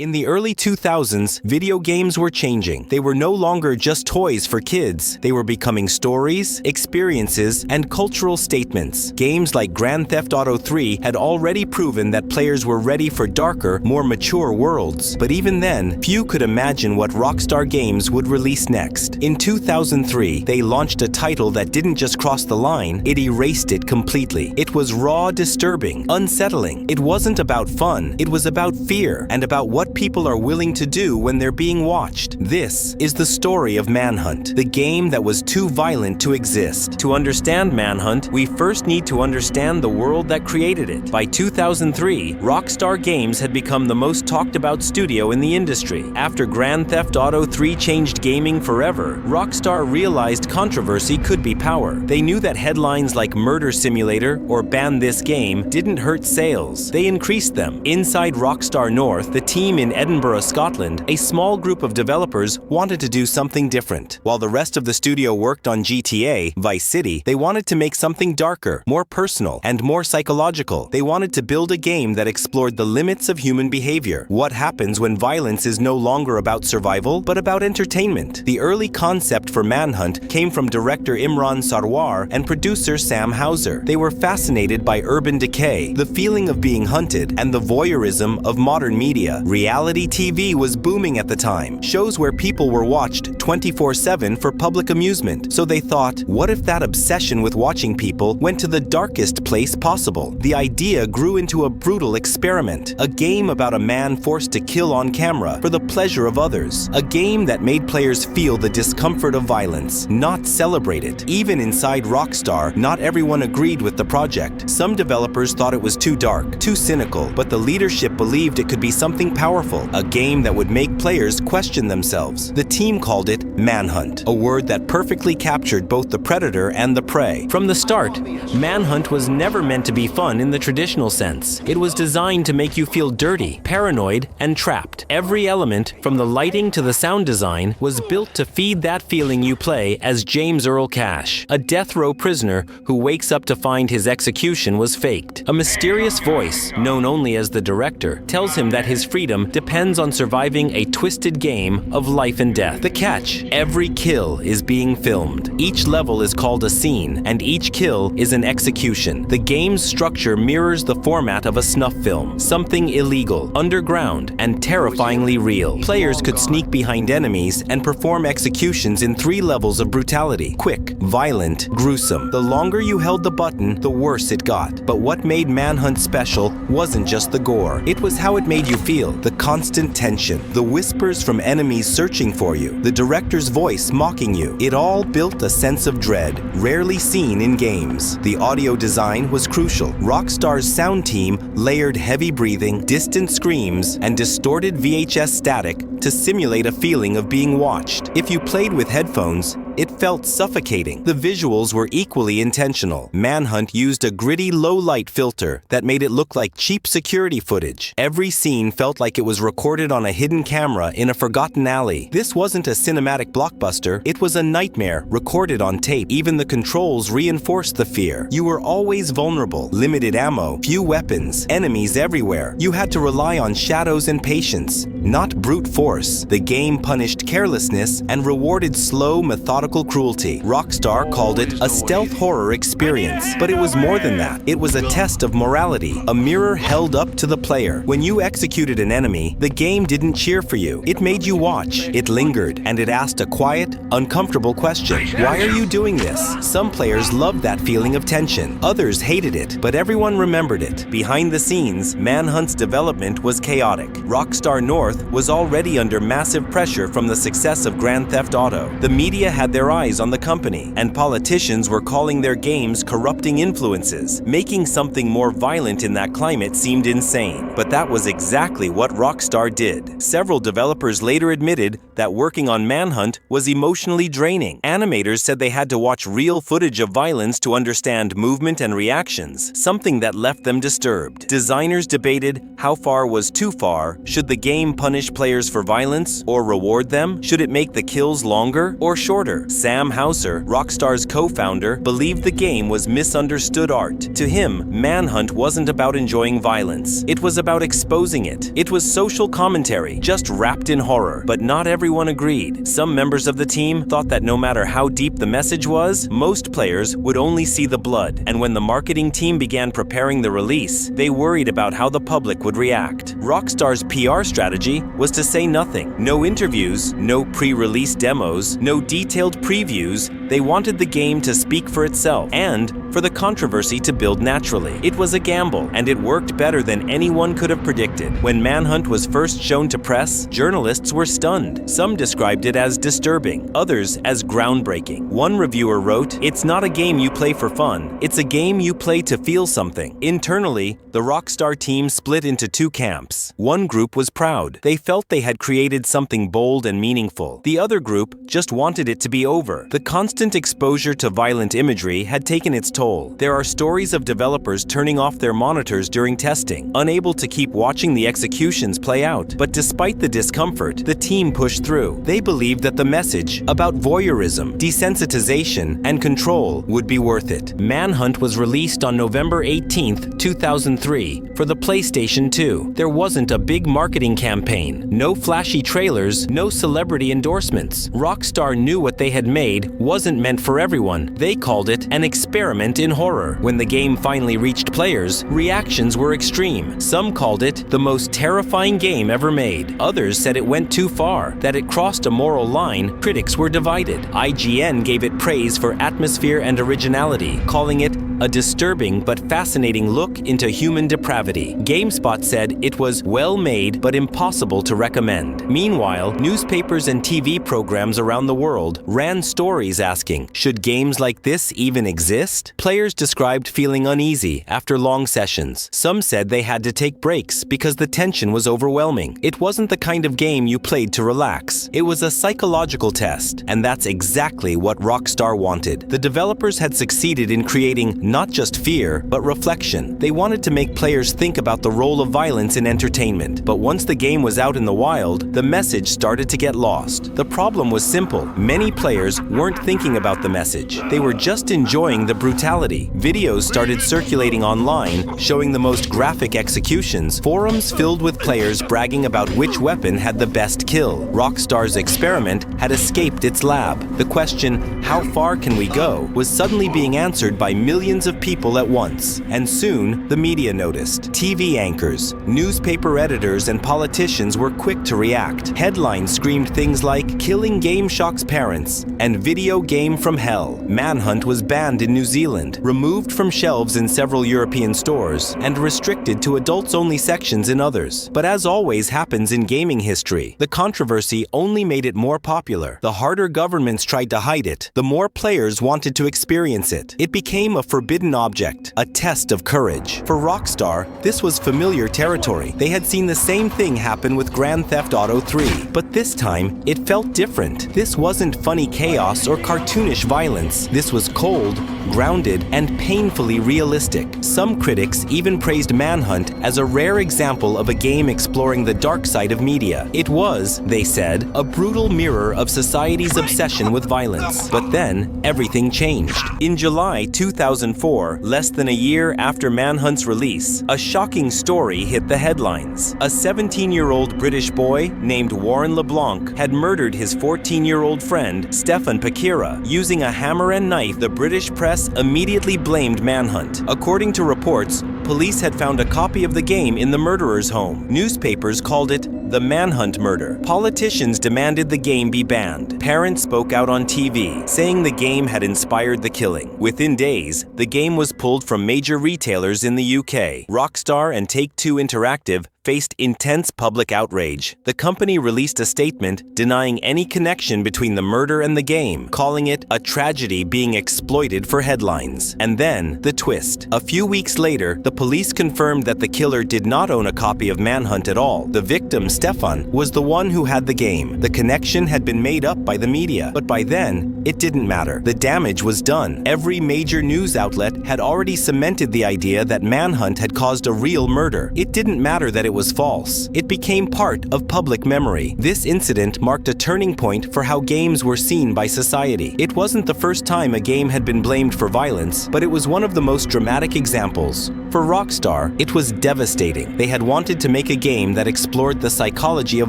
In the early 2000s, video games were changing. They were no longer just toys for kids. They were becoming stories, experiences, and cultural statements. Games like Grand Theft Auto 3 had already proven that players were ready for darker, more mature worlds. But even then, few could imagine what Rockstar Games would release next. In 2003, they launched a title that didn't just cross the line, it erased it completely. It was raw, disturbing, unsettling. It wasn't about fun, it was about fear, and about what people are willing to do when they're being watched. This is the story of Manhunt, the game that was too violent to exist. To understand Manhunt, we first need to understand the world that created it. By 2003, Rockstar Games had become the most talked about studio in the industry. After Grand Theft Auto 3 changed gaming forever, Rockstar realized controversy could be power. They knew that headlines like Murder Simulator or Ban This Game didn't hurt sales. They increased them. Inside Rockstar North, the team in Edinburgh, Scotland, a small group of developers wanted to do something different. While the rest of the studio worked on GTA, Vice City, they wanted to make something darker, more personal, and more psychological. They wanted to build a game that explored the limits of human behavior. What happens when violence is no longer about survival, but about entertainment? The early concept for Manhunt came from director Imran Sarwar and producer Sam Houser. They were fascinated by urban decay, the feeling of being hunted, and the voyeurism of modern media. Reality TV was booming at the time, shows where people were watched 24/7 for public amusement. So they thought, what if that obsession with watching people went to the darkest place possible? The idea grew into a brutal experiment, a game about a man forced to kill on camera for the pleasure of others, a game that made players feel the discomfort of violence, not celebrate it. Even inside Rockstar, not everyone agreed with the project. Some developers thought it was too dark, too cynical, but the leadership believed it could be something powerful, a game that would make players question themselves. The team called it Manhunt, a word that perfectly captured both the predator and the prey. From the start, Manhunt was never meant to be fun in the traditional sense. It was designed to make you feel dirty, paranoid, and trapped. Every element, from the lighting to the sound design, was built to feed that feeling you play as James Earl Cash, a death row prisoner who wakes up to find his execution was faked. A mysterious voice, known only as the director, tells him that his freedom depends on surviving a twisted game of life and death. The catch: every kill is being filmed. Each level is called a scene, and each kill is an execution. The game's structure mirrors the format of a snuff film, something illegal, underground, and terrifyingly real. Players could sneak behind enemies and perform executions in 3 levels of brutality: quick, violent, gruesome. The longer you held the button, the worse it got. But what made Manhunt special wasn't just the gore. It was how it made you feel, the constant tension, the whispers from enemies searching for you, the director's voice mocking you. It all built a sense of dread, rarely seen in games. The audio design was crucial. Rockstar's sound team layered heavy breathing, distant screams, and distorted VHS static to simulate a feeling of being watched. If you played with headphones, it felt suffocating. The visuals were equally intentional. Manhunt used a gritty low-light filter that made it look like cheap security footage. Every scene felt like it was recorded on a hidden camera in a forgotten alley. This wasn't a cinematic blockbuster, it was a nightmare recorded on tape. Even the controls reinforced the fear. You were always vulnerable, limited ammo, few weapons, enemies everywhere. You had to rely on shadows and patience, not brute force. The game punished carelessness and rewarded slow, methodical cruelty. Rockstar called it a stealth horror experience, but it was more than that. It was a test of morality, a mirror held up to the player. When you executed an enemy, the game didn't cheer for you. It made you watch. It lingered, and it asked a quiet, uncomfortable question. Why are you doing this? Some players loved that feeling of tension. Others hated it, but everyone remembered it. Behind the scenes, Manhunt's development was chaotic. Rockstar North was already under massive pressure from the success of Grand Theft Auto. The media had their eyes on the company, and politicians were calling their games corrupting influences. Making something more violent in that climate seemed insane, but that was exactly what Rockstar did. Several developers later admitted that working on Manhunt was emotionally draining. Animators said they had to watch real footage of violence to understand movement and reactions, something that left them disturbed. Designers debated how far was too far. Should the game punish players for violence or reward them? Should it make the kills longer or shorter? later. Sam Houser, Rockstar's co-founder, believed the game was misunderstood art. To him, Manhunt wasn't about enjoying violence. It was about exposing it. It was social commentary, just wrapped in horror. But not everyone agreed. Some members of the team thought that no matter how deep the message was, most players would only see the blood. And when the marketing team began preparing the release, they worried about how the public would react. Rockstar's PR strategy was to say nothing. No interviews, no pre-release demos, no detailed previews. They wanted the game to speak for itself and for the controversy to build naturally. It was a gamble, and it worked better than anyone could have predicted. When Manhunt was first shown to press, journalists were stunned. Some described it as disturbing, others as groundbreaking. One reviewer wrote, "It's not a game you play for fun. It's a game you play to feel something." Internally, the Rockstar team split into two camps. One group was proud. They felt they had created something bold and meaningful. The other group just wanted it to be over. The constant exposure to violent imagery had taken its toll. There are stories of developers turning off their monitors during testing, unable to keep watching the executions play out. But despite the discomfort, the team pushed through. They believed that the message about voyeurism, desensitization, and control would be worth it. Manhunt was released on November 18, 2003, for the PlayStation 2. There wasn't a big marketing campaign, no flashy trailers, no celebrity endorsements. Rockstar knew what they had made wasn't meant for everyone. They called it an experiment in horror. When the game finally reached players, reactions were extreme. Some called it the most terrifying game ever made. Others said it went too far, that it crossed a moral line. Critics were divided. IGN gave it praise for atmosphere and originality, calling it a disturbing but fascinating look into human depravity. GameSpot said it was well made but impossible to recommend. Meanwhile, newspapers and TV programs around the world ran stories asking, should games like this even exist? Players described feeling uneasy after long sessions. Some said they had to take breaks because the tension was overwhelming. It wasn't the kind of game you played to relax. It was a psychological test, and that's exactly what Rockstar wanted. The developers had succeeded in creating not just fear, but reflection. They wanted to make players think about the role of violence in entertainment. But once the game was out in the wild, the message started to get lost. The problem was simple. Many players weren't thinking about the message. They were just enjoying the brutality. Videos started circulating online, showing the most graphic executions. Forums filled with players bragging about which weapon had the best kill. Rockstar's experiment had escaped its lab. The question, how far can we go, was suddenly being answered by millions of people at once. And soon, the media noticed. TV anchors, newspaper editors, and politicians were quick to react. Headlines screamed things like, "Killing GameShock's parents," and "Video game from hell." Manhunt was banned in New Zealand, removed from shelves in several European stores, and restricted to adults-only sections in others. But as always happens in gaming history, the controversy only made it more popular. The harder governments tried to hide it, the more players wanted to experience it. It became a forbidden object, a test of courage. For Rockstar, this was familiar territory. They had seen the same thing happen with Grand Theft Auto 3, but this time, it felt different. This wasn't funny chaos or cartoonish violence. This was cold, grounded, and painfully realistic. Some critics even praised Manhunt as a rare example of a game exploring the dark side of media. It was, they said, a brutal mirror of society's obsession with violence. But then, everything changed. In July 2004, less than a year after Manhunt's release, a shocking story hit the headlines. A 17-year-old British boy named Warren LeBlanc had murdered his 14-year-old friend, Stefan Pakira, using a hammer and knife. The British press immediately blamed Manhunt. According to reports, police had found a copy of the game in the murderer's home. Newspapers called it the Manhunt murder. Politicians demanded the game be banned. Parents spoke out on TV, saying the game had inspired the killing. Within days, the game was pulled from major retailers in the UK. Rockstar and Take-Two Interactive faced intense public outrage. The company released a statement denying any connection between the murder and the game, calling it a tragedy being exploited for headlines. And then, the twist. A few weeks later, the police confirmed that the killer did not own a copy of Manhunt at all. The victim, Stefan, was the one who had the game. The connection had been made up by the media, but by then, it didn't matter. The damage was done. Every major news outlet had already cemented the idea that Manhunt had caused a real murder. It didn't matter that it it was false. It became part of public memory. This incident marked a turning point for how games were seen by society. It wasn't the first time a game had been blamed for violence, but it was one of the most dramatic examples. For Rockstar, it was devastating. They had wanted to make a game that explored the psychology of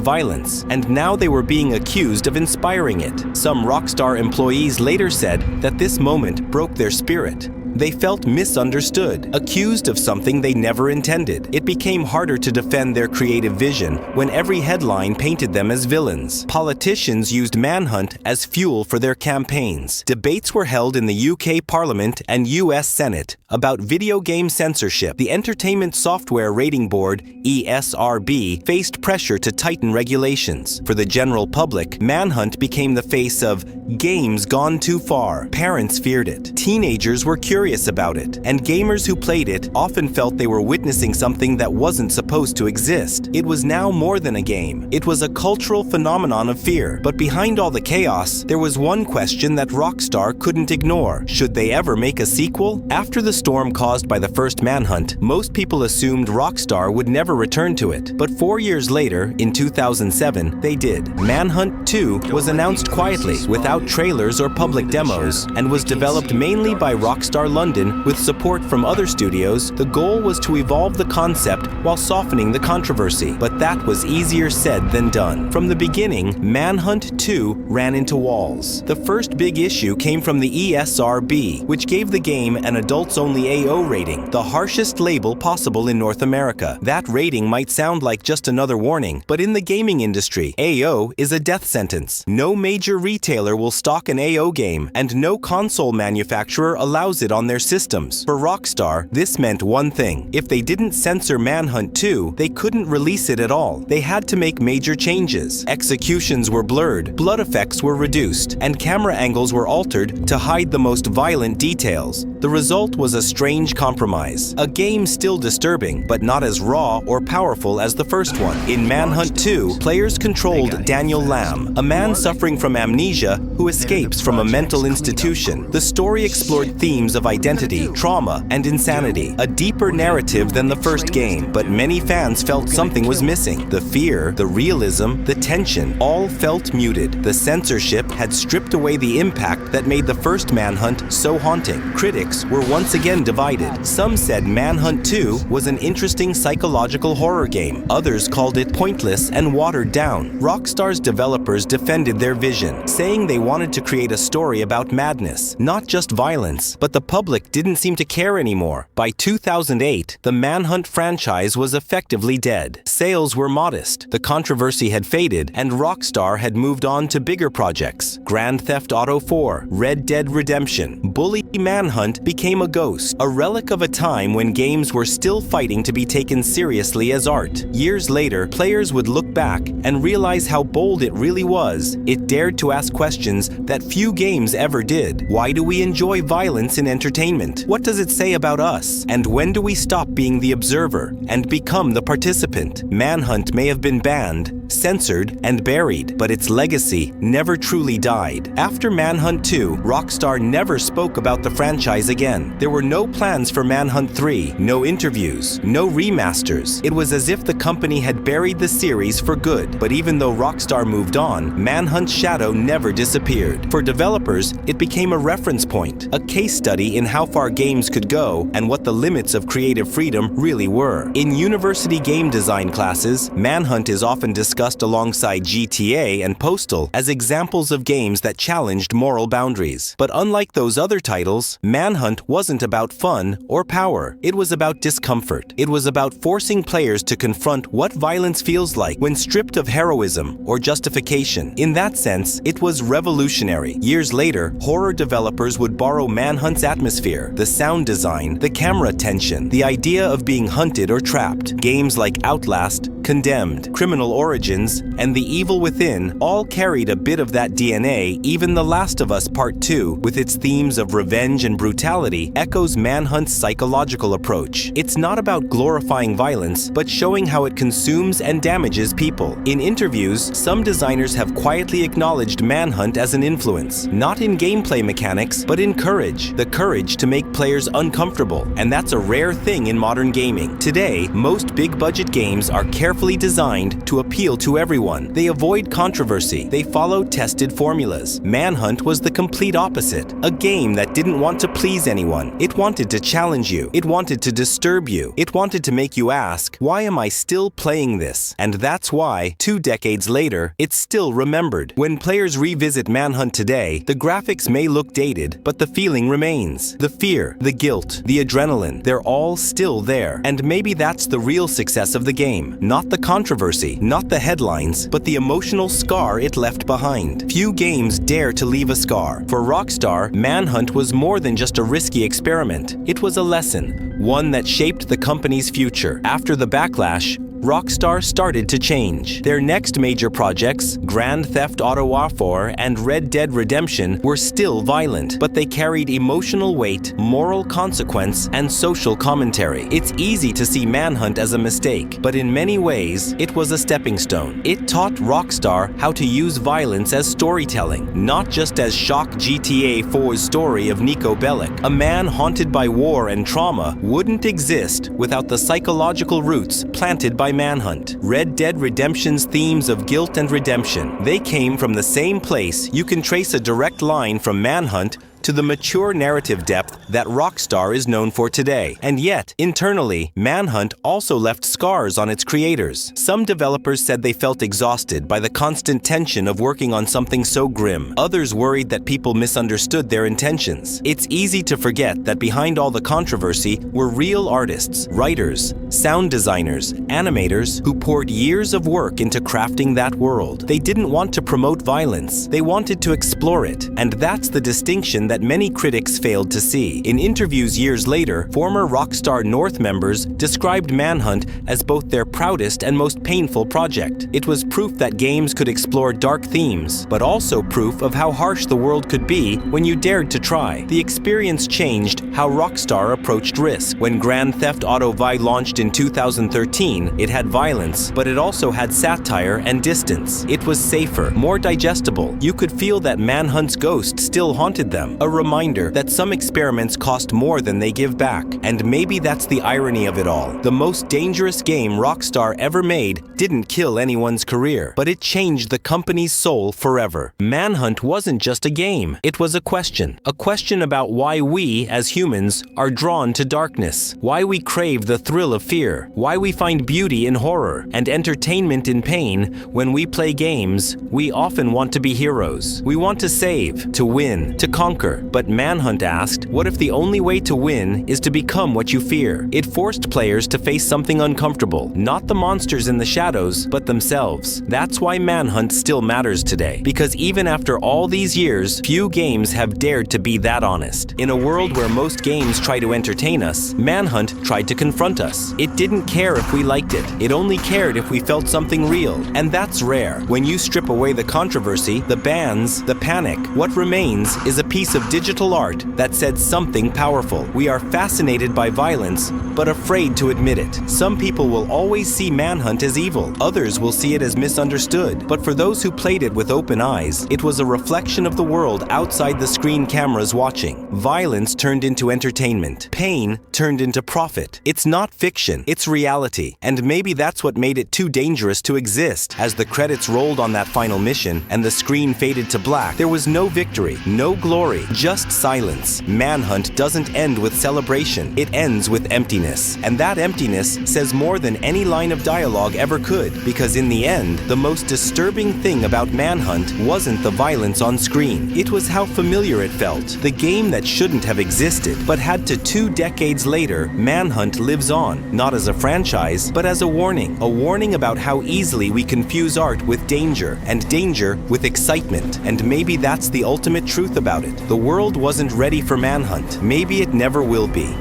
violence, and now they were being accused of inspiring it. Some Rockstar employees later said that this moment broke their spirit. They felt misunderstood, accused of something they never intended. It became harder to defend their creative vision when every headline painted them as villains. Politicians used Manhunt as fuel for their campaigns. Debates were held in the UK Parliament and US Senate about video game censorship. The Entertainment Software Rating Board, ESRB, faced pressure to tighten regulations. For the general public, Manhunt became the face of games gone too far. Parents feared it. Teenagers were curious about it, and gamers who played it often felt they were witnessing something that wasn't supposed to exist. It was now more than a game. It was a cultural phenomenon of fear. But behind all the chaos, there was one question that Rockstar couldn't ignore. Should they ever make a sequel? After the storm caused by the first Manhunt, most people assumed Rockstar would never return to it. But 4 years later, in 2007, they did. Manhunt 2 was announced quietly, without trailers or public demos, and was developed mainly by Rockstar London with support from other studios. The goal was to evolve the concept while softening the controversy, but that was easier said than done. From the beginning, Manhunt 2 ran into walls. The first big issue came from the ESRB, which gave the game an adults-only AO rating, the harshest label possible in North America. That rating might sound like just another warning, but in the gaming industry, AO is a death sentence. No major retailer will stock an AO game, and no console manufacturer allows it on their systems. For Rockstar, this meant one thing. If they didn't censor Manhunt 2, they couldn't release it at all. They had to make major changes. Executions were blurred, blood effects were reduced, and camera angles were altered to hide the most violent details. The result was a strange compromise. A game still disturbing, but not as raw or powerful as the first one. In Manhunt 2, players controlled Daniel Lamb, a man suffering from amnesia who escapes from a mental institution. The story explored themes of identity, trauma, and insanity, a deeper narrative than the first game, but many fans felt something was missing. The fear, the realism, the tension, all felt muted. The censorship had stripped away the impact that made the first Manhunt so haunting. Critics were once again divided. Some said Manhunt 2 was an interesting psychological horror game. Others called it pointless and watered down. Rockstar's developers defended their vision, saying they wanted to create a story about madness, not just violence, but the public didn't seem to care anymore. By 2008, the Manhunt franchise was effectively dead. Sales were modest, the controversy had faded, and Rockstar had moved on to bigger projects. Grand Theft Auto 4, Red Dead Redemption, Bully Manhunt became a ghost, a relic of a time when games were still fighting to be taken seriously as art. Years later, players would look back and realize how bold it really was. It dared to ask questions that few games ever did. Why do we enjoy violence in entertainment? What does it say about us? And when do we stop being the observer and become the participant? Manhunt may have been banned, censored, and buried, but its legacy never truly died. After Manhunt 2, Rockstar never spoke about the franchise again. There were no plans for Manhunt 3, no interviews, no remasters. It was as if the company had buried the series for good. But even though Rockstar moved on, Manhunt's shadow never disappeared. For developers, it became a reference point, a case study in how far games could go and what the limits of creative freedom really were. In university game design classes, Manhunt is often discussed alongside GTA and Postal as examples of games that challenged moral boundaries. But unlike those other titles, Manhunt wasn't about fun or power. It was about discomfort. It was about forcing players to confront what violence feels like when stripped of heroism or justification. In that sense, it was revolutionary. Years later, horror developers would borrow Manhunt's atmosphere, the sound design, the camera tension, the idea of being hunted or trapped. Games like Outlast, Condemned, Criminal Origins, and The Evil Within all carried a bit of that DNA. Even The Last of Us Part 2, with its themes of revenge and brutality, echoes Manhunt's psychological approach. It's not about glorifying violence, but showing how it consumes and damages people. In interviews, some designers have quietly acknowledged Manhunt as an influence, not in gameplay mechanics, but in courage. The courage courage to make players uncomfortable, and that's a rare thing in modern gaming. Today, most big-budget games are carefully designed to appeal to everyone. They avoid controversy. They follow tested formulas. Manhunt was the complete opposite. A game that didn't want to please anyone. It wanted to challenge you. It wanted to disturb you. It wanted to make you ask, why am I still playing this? And that's why, 2 decades later, it's still remembered. When players revisit Manhunt today, the graphics may look dated, but the feeling remains. The fear, the guilt, the adrenaline, they're all still there. And maybe that's the real success of the game. Not the controversy, not the headlines, but the emotional scar it left behind. Few games dare to leave a scar. For Rockstar, Manhunt was more than just a risky experiment. It was a lesson, one that shaped the company's future. After the backlash, Rockstar started to change. Their next major projects, Grand Theft Auto 4 and Red Dead Redemption, were still violent, but they carried emotional weight, moral consequence, and social commentary. It's easy to see Manhunt as a mistake, but in many ways, it was a stepping stone. It taught Rockstar how to use violence as storytelling, not just as shock GTA 4's story of Niko Bellic. A man haunted by war and trauma wouldn't exist without the psychological roots planted by Manhunt. Red Dead Redemption's themes of guilt and redemption, they came from the same place. You can trace a direct line from Manhunt to the mature narrative depth that Rockstar is known for today. And yet, internally, Manhunt also left scars on its creators. Some developers said they felt exhausted by the constant tension of working on something so grim. Others worried that people misunderstood their intentions. It's easy to forget that behind all the controversy were real artists, writers, sound designers, animators who poured years of work into crafting that world. They didn't want to promote violence. They wanted to explore it. And that's the distinction that many critics failed to see. In interviews years later, former Rockstar North members described Manhunt as both their proudest and most painful project. It was proof that games could explore dark themes, but also proof of how harsh the world could be when you dared to try. The experience changed how Rockstar approached risk. When Grand Theft Auto V launched in 2013, it had violence, but it also had satire and distance. It was safer, more digestible. You could feel that Manhunt's ghost still haunted them. A reminder that some experiments cost more than they give back. And maybe that's the irony of it all. The most dangerous game Rockstar ever made didn't kill anyone's career, but it changed the company's soul forever. Manhunt wasn't just a game. It was a question about why we, as humans, are drawn to darkness, why we crave the thrill of fear, why we find beauty in horror and entertainment in pain. When we play games, we often want to be heroes. We want to save, to win, to conquer. But Manhunt asked, what if the only way to win is to become what you fear? It forced players to face something uncomfortable, not the monsters in the shadows, but themselves. That's why Manhunt still matters today, because even after all these years, few games have dared to be that honest. In a world where most games try to entertain us, Manhunt tried to confront us. It didn't care if we liked it. It only cared if we felt something real. And that's rare. When you strip away the controversy, the bans, the panic, what remains is a piece of digital art that said something powerful. We are fascinated by violence, but afraid to admit it. Some people will always see Manhunt as evil. Others will see it as misunderstood. But for those who played it with open eyes, it was a reflection of the world outside the screen cameras watching. Violence turned into entertainment. Pain turned into profit. It's not fiction, it's reality. And maybe that's what made it too dangerous to exist. As the credits rolled on that final mission and the screen faded to black, there was no victory, no glory, just silence. Manhunt doesn't end with celebration. It ends with emptiness. And that emptiness says more than any line of dialogue ever could, because in the end, the most disturbing thing about Manhunt wasn't the violence on screen. It was how familiar it felt. The game that shouldn't have existed, but had to 2 decades later, Manhunt lives on, not as a franchise, but as a warning about how easily we confuse art with danger, and danger with excitement. And maybe that's the ultimate truth about it. The world wasn't ready for Manhunt. Maybe it never will be.